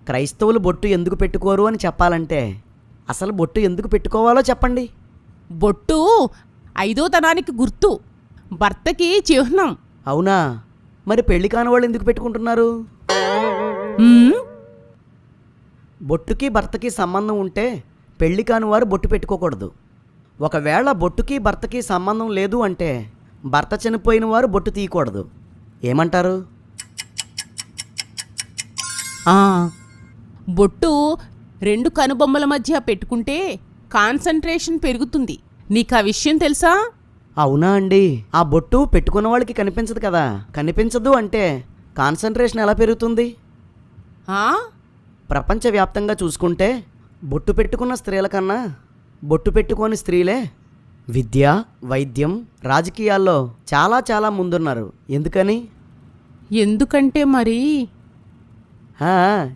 క్రైస్తవులు బొట్టు ఎందుకు పెట్టుకోరు అని చెప్పాలంటే అసలు బొట్టు ఎందుకు పెట్టుకోవాలో చెప్పండి. బొట్టు ఐదోతనానికి గుర్తు, భర్తకి చిహ్నం. అవునా? మరి పెళ్లి కాని వాళ్ళు ఎందుకు పెట్టుకుంటున్నారు? ఉమ్, బొట్టుకి భర్తకి సంబంధం ఉంటే పెళ్లి కాని వారు బొట్టు పెట్టుకోకూడదు. ఒకవేళ బొట్టుకి భర్తకి సంబంధం లేదు అంటే భర్త చనిపోయిన వారు బొట్టు తీయకూడదు. ఏమంటారు? ఆ, బొట్టు రెండు కనుబొమ్మల మధ్య పెట్టుకుంటే కాన్సంట్రేషన్ పెరుగుతుంది. నీకు ఆ విషయం తెలుసా? అవునా అండి? ఆ బొట్టు పెట్టుకున్న వాళ్ళకి కనిపించదు కదా. కనిపించదు అంటే కాన్సంట్రేషన్ ఎలా పెరుగుతుంది? ఆ, ప్రపంచవ్యాప్తంగా చూసుకుంటే బొట్టు పెట్టుకున్న స్త్రీల కన్నా బొట్టు పెట్టుకోని స్త్రీలే విద్య, వైద్యం, రాజకీయాల్లో చాలా చాలా ముందున్నారు. ఎందుకని? ఎందుకంటే మరి ఆ,